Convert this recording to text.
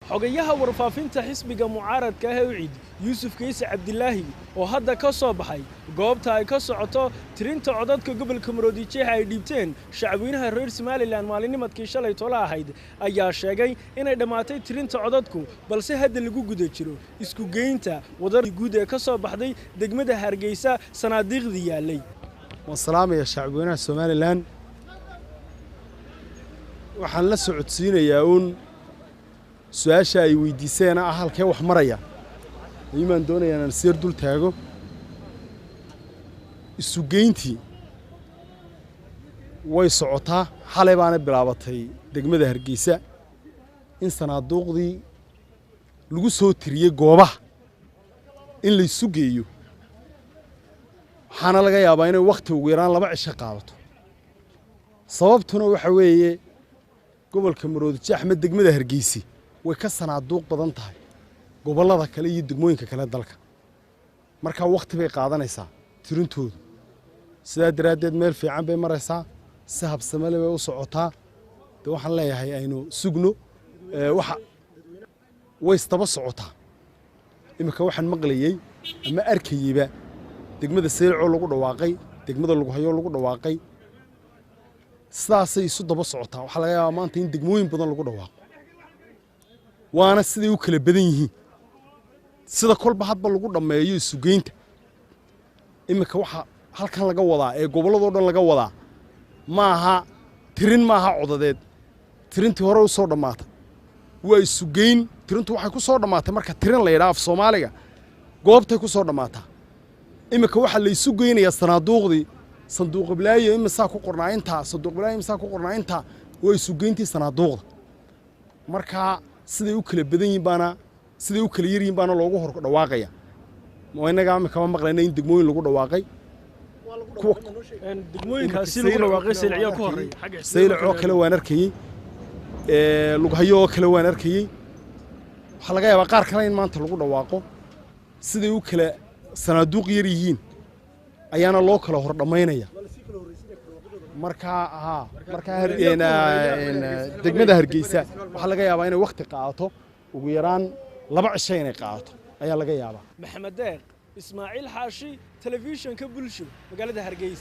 xogayaha warfaafinta xisbiga mucaaradka ah ee UCID Yuusuf Kayse Cabdilaahi oo hadda ka soo baxay goobta ay ka socoto tirinta codadka gobolka Maroodijeex ay dhiibteen shacabweynaha reer Somaliland maalinimadkii shalay tola ahayd ayaa sheegay inay dhamaatay tirinta codadku balse hadda lagu guda jiro isku geynta wadada guud ee ka soo baxday degmada Hargeysa sanaadiiqdii yaalay wasalaamaya shacabweynaha Somaliland waxaan la socodsiinayaa su'aasha ay weydiiseen halkee wax maraya iimaan doonayaan in sir dul taago isu geyntii way socotaa xalay baana bilaabatay degmada Hargeysa in sanaaduuqdii lagu soo tiriyay goobaha in la isu geeyo waxaana laga yaabaa inay waqti ugu yaraan 2 cisho qaadato sababtuna waxa weeye gobolka Maroodijeex ama degmada Hargeysa way ka sanaaduuq badan tahay gobolada kale iyo degmooyinka kale dalka marka waqti bay qaadanaysaa tirintooda sidaa daraadeed meel fiican bay maraysaa si habsame leh way u socotaa waxaan leeyahay aynu sugno waxa way istaba socotaa imika waxaan maqlayay ama arkayba degmada Seelco lagu dhawaaqay degmada lagu hayo lagu dhawaaqay sidaasay isu daba socotaa waxa laga yaabaa maanta in degmooyin badan lagu dhawaaqo waana sidii u kala badan yihiin sida kolba hadba lagu dhameeyo isu geynta imika waxa halkan laga wadaa ee goboladoo dhan laga wadaa maaha tirin maaha codadeed tirintii hore u soo dhamaatay waa isu geyn tirintu waxay ku soo dhamaatay marka tirin la yiraahdo Soomaaliga goobtay ku soo dhamaataa imika waxa la isu geynayaa sanaaduuqdii sanduuq bilaayo imisa ku qornaa inta sanduuq bilaayo imisa ku qornaa inta way isu geyntii sanaaduuqda marka siday u kala badan yihiin baana siday u kala yiriin baana loogu hor dhawaaqaya mooynaga ama kama maqlayna in degmooyin lagu dhawaaqay degmooyinkaasi lagu dhawaaqay Seelciyo ku horeeyay xagga Seelco kale waan arkayay lagu hayo kale waan arkayay waxa laga yaabaa qaar kale in maanta lagu dhawaaqo siday u kala sanaaduuq yar yihiin ayaana loo kala hor dhameynaya marka degmada Hargeysa waxa laga yaabaa inay waqti qaato ugu yaraan 2 cisho inay qaato ayaa laga yaabaa Maxamed Deeq Ismaaciil Xaashi telefishinka bulsho magaalada Hargeysa